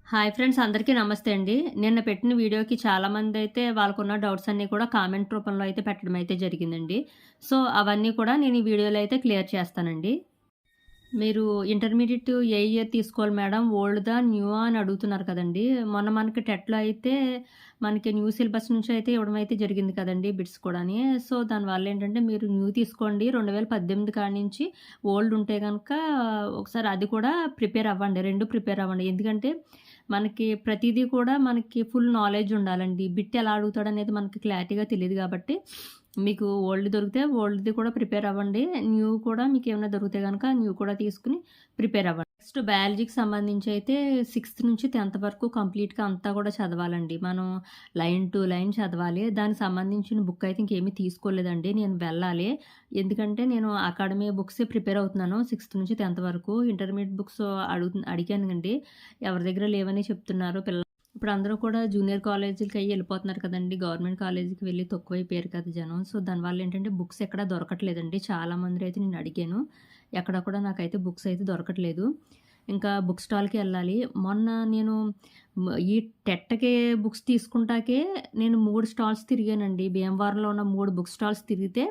Hi friends, అందరికీ నమస్తే అండి. నిన్న పెట్టిన వీడియోకి చాలామందయితే వాళ్ళకున్న డౌట్స్ అన్నీ కూడా కామెంట్ రూపంలో అయితే పెట్టడం అయితే జరిగిందండి. సో, అవన్నీ కూడా నేను ఈ వీడియోలో అయితే క్లియర్ చేస్తానండి. మీరు ఇంటర్మీడియేట్ ఏ ఇయర్ తీసుకోవాలి మేడం? ఓల్డ్‌దా? న్యూవా? అని అడుగుతున్నారు కదండీ! మొన్న మనకి టెట్‌లో అయితే మనకి న్యూ సిలబస్ నుంచి అయితే ఇవ్వడం అయితే జరిగింది కదండీ! బిట్స్ కూడాని. సో, దానివల్ల ఏంటంటే మీరు న్యూ తీసుకోండి. 2018 కాడ్నుంచి ఓల్డ్ ఉంటే గనక ఒకసారి అది కూడా ప్రిపేర్ అవ్వండి. 2 ప్రిపేర్ అవ్వండి. ఎందుకంటే మనకి ప్రతీదీ కూడా మనకి ఫుల్ నాలెడ్జ్ ఉండాలండి. బిట్ ఎలా అడుగుతాడనేది మనకి క్లారిటీగా తెలీదు గాబట్టి మీకు ఓల్డ్ దొరికితే ఓల్డ్‌ది కూడా ప్రిపేర్ అవ్వండి. న్యూ కూడా మీకేమైనా దొరికితే గనక న్యూ కూడా తీసుకొని ప్రిపేర్ అవ్వండి. నెక్స్ట్ బయాలజీకి సంబంధించి అయితే 6థ్ నుంచి 10థ్ వరకు కంప్లీట్‌గా అంతా కూడా చదవాలండి. మనం లైన్ టు లైన్ చదవాలి. దానికి సంబంధించిన బుక్ అయితే ఇంకేమీ తీసుకోలేదండి. నేను వెళ్ళాలి. ఎందుకంటే నేను అకాడమీ బుక్సే ప్రిపేర్ అవుతున్నాను. 6థ్ నుంచి 10థ్ వరకు. ఇంటర్మీడియేట్ బుక్స్ అడిగానండి. ఎవరి దగ్గర లేవని చెప్తున్నారు ఇప్పుడు అందరూ కూడా జూనియర్ కాలేజీలకి అయ్యి వెళ్ళిపోతున్నారు కదండీ! గవర్నమెంట్ కాలేజీకి వెళ్ళి తక్కువైపోయారు కదా జనం. సో, దానివల్ల ఏంటంటే బుక్స్ ఎక్కడ దొరకట్లేదండి. చాలా మందిని అయితే నేను అడిగాను. ఎక్కడ కూడా నాకైతే బుక్స్ అయితే దొరకట్లేదు. ఇంకా బుక్ స్టాల్‌కి వెళ్ళాలి. మొన్న నేను ఈ టెట్‌కి బుక్స్ తీసుకుంటాకే నేను 3 స్టాల్స్ తిరిగానండి. భీమవరంలో ఉన్న 3 బుక్ స్టాల్స్ తిరిగితే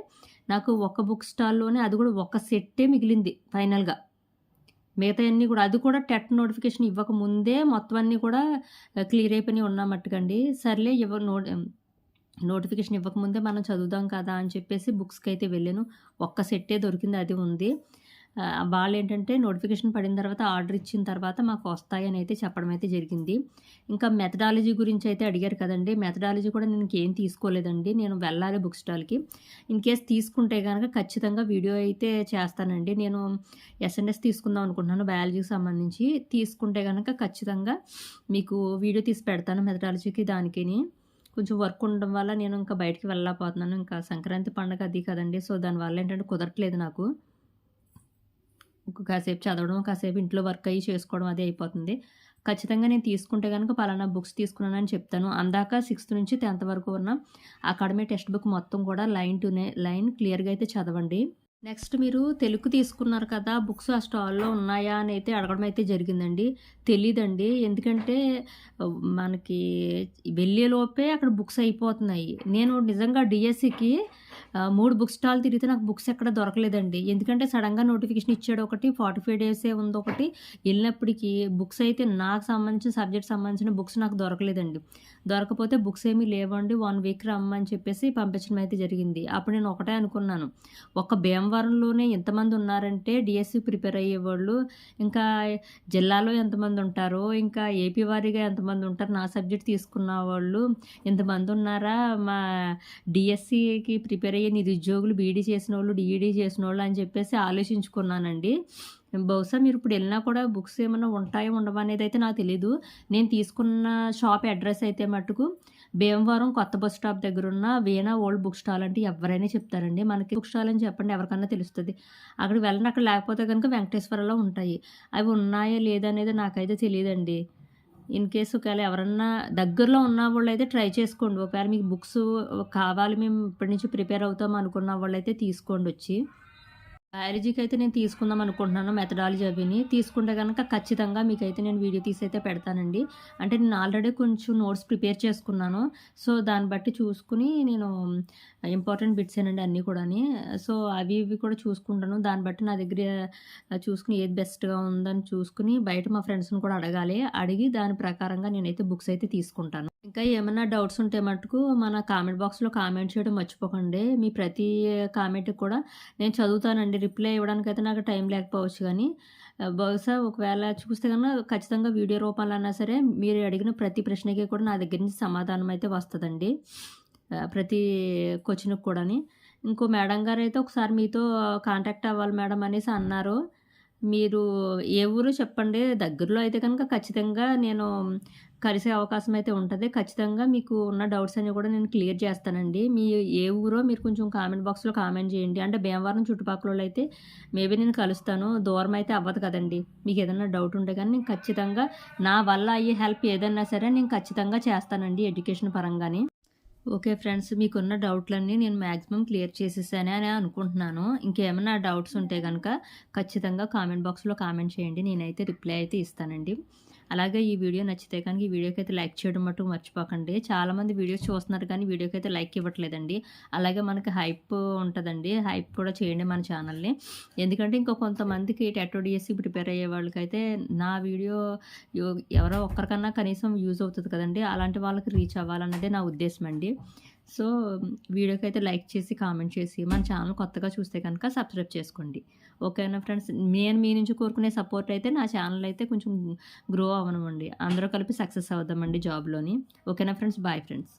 నాకు ఒక బుక్ స్టాల్‌లోనే అది కూడా ఒక సెట్టే మిగిలింది ఫైనల్‌గా. మిగతాయన్నీ కూడా అది కూడా టెట్ నోటిఫికేషన్ ఇవ్వకముందే మొత్తం అన్నీ కూడా క్లియర్ అయిపోయినాయి ఉన్న మట్టుకండి. సర్లే నోటిఫికేషన్ ఇవ్వకముందే మనం చదువుదాం కదా అని చెప్పేసి బుక్స్‌కైతే వెళ్ళాను. ఒక్క సెట్టే దొరికింది, అది ఉంది. వాళ్ళేంటంటే నోటిఫికేషన్ పడిన తర్వాత ఆర్డర్ ఇచ్చిన తర్వాత మాకు వస్తాయని అయితే చెప్పడం అయితే జరిగింది. ఇంకా మెథడాలజీ గురించి అయితే అడిగారు కదండీ! మెథడాలజీ కూడా నేను ఇంకేం తీసుకోలేదండి. నేను వెళ్ళాలి బుక్ స్టాల్‌కి. ఇన్‌కేస్ తీసుకుంటే గనక ఖచ్చితంగా వీడియో అయితే చేస్తానండి. నేను ఎస్ఎన్ఎస్ తీసుకుందాం అనుకుంటున్నాను బయాలజీకి సంబంధించి. తీసుకుంటే గనక ఖచ్చితంగా మీకు వీడియో తీసి పెడతాను మెథడాలజీకి దానికిని. కొంచెం వర్క్ ఉండడం వల్ల నేను ఇంకా బయటికి వెళ్ళలేకపోతున్నాను. ఇంకా సంక్రాంతి పండగ అది కదండీ! సో, దానివల్ల ఏంటంటే కుదరట్లేదు నాకు. కాసేపు చదవడం, కాసేపు ఇంట్లో వర్క్ అయ్యి చేసుకోవడం అదే అయిపోతుంది. ఖచ్చితంగా నేను తీసుకుంటే గనుక పలానా బుక్స్ తీసుకున్నానని చెప్తాను. అందాక 6థ్ నుంచి 10థ్ వరకు ఉన్న అకాడమీ టెక్స్ట్ బుక్ మొత్తం కూడా లైన్ టు లైన్ క్లియర్‌గా అయితే చదవండి. నెక్స్ట్ మీరు తెలుగు తీసుకున్నారు కదా! బుక్స్ ఆ స్టాల్‌లో ఉన్నాయా అని అయితే అడగడం అయితే జరిగిందండి. తెలీదండి. ఎందుకంటే మనకి వెళ్ళేలోపే అక్కడ బుక్స్ అయిపోతున్నాయి. నేను నిజంగా డీఎస్సీకి 3 బుక్ స్టాల్ తిరిగితే నాకు బుక్స్ ఎక్కడ దొరకలేదండి. ఎందుకంటే సడెన్‌గా నోటిఫికేషన్ ఇచ్చాడు ఒకటి, 45 డేసే ఉందొకటి. ఎళ్ళినప్పటికి బుక్స్ అయితే నాకు సంబంధించిన సబ్జెక్ట్ సంబంధించిన బుక్స్ నాకు దొరకలేదండి. దొరకపోతే బుక్స్ ఏమీ లేవండి 1 వీక్ రమ్మని చెప్పేసి పంపించడం అయితే జరిగింది. అప్పుడు నేను ఒకటే అనుకున్నాను. ఒక్క భీమవరంలోనే ఇంతమంది ఉన్నారంటే డీఎస్సీ ప్రిపేర్ అయ్యేవాళ్ళు, ఇంకా జిల్లాలో ఎంతమంది ఉంటారో, ఇంకా ఏపీ వారీగా ఎంతమంది ఉంటారు, నా సబ్జెక్ట్ తీసుకున్న వాళ్ళు ఇంతమంది ఉన్నారా, మా డీఎస్సీకి ప్రిపేర్ అయ్యే నిరుద్యోగులు బీఈడీ చేసినోళ్ళు, డీఈడీ చేసినోళ్ళు అని చెప్పేసి ఆలోచించుకున్నానండి. బహుశా మీరు ఇప్పుడు ఎళ్ళినా కూడా బుక్స్ ఏమన్నా ఉంటాయో ఉండవా అనేదైతే నాకు తెలీదు. నేను తీసుకున్న షాప్ అడ్రెస్ అయితే మట్టుకు భీమవరం కొత్త బస్ స్టాప్ దగ్గరున్న వీణా ఓల్డ్ బుక్ స్టాల్ అంటే ఎవ్వరైనా చెప్తారండి. మనకి బుక్ స్టాల్ అని చెప్పండి ఎవరికన్నా తెలుస్తది. అక్కడికి వెళ్ళండి, అక్కడ లేకపోతే గనుక వెంకటేశ్వరలో ఉంటాయి. అవి ఉన్నాయా లేదా అనేది నాకైతే తెలీదండి. ఇన్ కేస్ ఒకవేళ ఎవరన్నా దగ్గరలో ఉన్నవాళ్ళైతే ట్రై చేసుకోండి. ఒకవేళ మీకు బుక్స్ కావాలి, మేము ఇప్పటి నుంచి ప్రిపేర్ అవుతాం అనుకున్న వాళ్ళైతే తీసుకోండొచ్చి. బయాలజీకి అయితే నేను తీసుకుందాం అనుకుంటున్నాను మెథడాలజీ అవిని. తీసుకుంటే గనక ఖచ్చితంగా మీకైతే నేను వీడియో తీసైతే పెడతానండి. అంటే నేను ఆల్రెడీ కొంచెం నోట్స్ ప్రిపేర్ చేసుకున్నాను. సో, దాన్ని బట్టి చూసుకొని నేను ఇంపార్టెంట్ బిట్సేనండి అన్నీ కూడాని. సో, అవి ఇవి కూడా చూసుకుంటాను. దాన్ని బట్టి నా దగ్గర చూసుకొని ఏది బెస్ట్‌గా ఉందని చూసుకొని బయట మా ఫ్రెండ్స్‌ని కూడా అడగాలి. అడిగి దాని ప్రకారంగా నేనైతే బుక్స్ అయితే తీసుకుంటాను. ఇంకా ఏమన్నా డౌట్స్ ఉంటే మటుకు మన కామెంట్ బాక్స్‌లో కామెంట్ చేయడం మర్చిపోకండి. మీ ప్రతి కామెంట్‌కి కూడా నేను చదువుతానండి. రిప్లై ఇవ్వడానికైతే నాకు టైం లేకపోవచ్చు గానీ, బహుశా ఒకవేళ చూస్తే గనుక ఖచ్చితంగా వీడియో రూపంలో అన్నా సరే మీరు అడిగిన ప్రతి ప్రశ్నకి కూడా నా దగ్గర నుంచి సమాధానం అయితే వస్తదండి. ప్రతి క్వెషన్‌కి కూడాని. ఇంకో మేడం గారైతే ఒకసారి మీతో కాంటాక్ట్ అవ్వాలి మేడం అనేసి అన్నారు. మీరు ఏ ఊరో చెప్పండి. దగ్గరలో అయితే కనుక ఖచ్చితంగా నేను కలిసే అవకాశం అయితే ఉంటది. ఖచ్చితంగా మీకు ఉన్న డౌట్స్ అన్నీ కూడా నేను క్లియర్ చేస్తానండి. మీ ఏ ఊరో మీరు కొంచెం కామెంట్ బాక్స్‌లో కామెంట్ చేయండి. అంటే భీమవరం చుట్టుపక్కలోళ్ళైతే మేబీ నేను కలుస్తాను. దూరం అయితే అవ్వదు కదండీ! మీకేదన్నా డౌట్ ఉంటే గానీ నేను ఖచ్చితంగా నా వల్ల అయ్యే హెల్ప్ ఏదన్నా సరే నేను ఖచ్చితంగా చేస్తానండి ఎడ్యుకేషన్ పరంగాని. ఓకే ఫ్రెండ్స్, మీకున్న డౌట్‌లన్నీ నేను మాక్సిమం క్లియర్ చేసేసాననే అనుకుంటున్నాను. ఇంకేమన్నా డౌట్స్ ఉంటే గనక ఖచ్చితంగా కామెంట్ బాక్స్‌లో కామెంట్ చేయండి. నేనైతే రిప్లై అయితే ఇస్తానండి. అలాగే ఈ వీడియో నచ్చితే కనుక ఈ వీడియోకైతే లైక్ చేయడం మటుకు మర్చిపోకండి. చాలామంది వీడియోస్ చూస్తున్నారు కానీ వీడియోకైతే లైక్ ఇవ్వట్లేదండి. అలాగే మనకి హైప్ ఉంటదండి. హైప్ కూడా చేయండి మన ఛానల్‌ని. ఎందుకంటే ఇంకా కొంతమందికి టెట్, డిఎస్సి ప్రిపేర్ అయ్యే వాళ్ళకైతే నా వీడియో యో ఎవరో ఒక్కరికన్నా కనీసం యూజ్ అవుతది కదండీ! అలాంటి వాళ్ళకి రీచ్ అవ్వాలన్నదే నా ఉద్దేశం అండి. సో, వీడియోకైతే లైక్ చేసి, కామెంట్ చేసి, మన ఛానల్ కొత్తగా చూస్తే కనుక సబ్స్క్రైబ్ చేసుకోండి. ఓకేనా ఫ్రెండ్స్? నేను మీ నుంచి కోరుకునే సపోర్ట్ అయితే నా ఛానల్ అయితే కొంచెం గ్రో అవ్వనివ్వండి. అందరూ కలిపి సక్సెస్ అవుదామండి జాబ్‌లోని. ఓకేనా ఫ్రెండ్స్? Bye friends.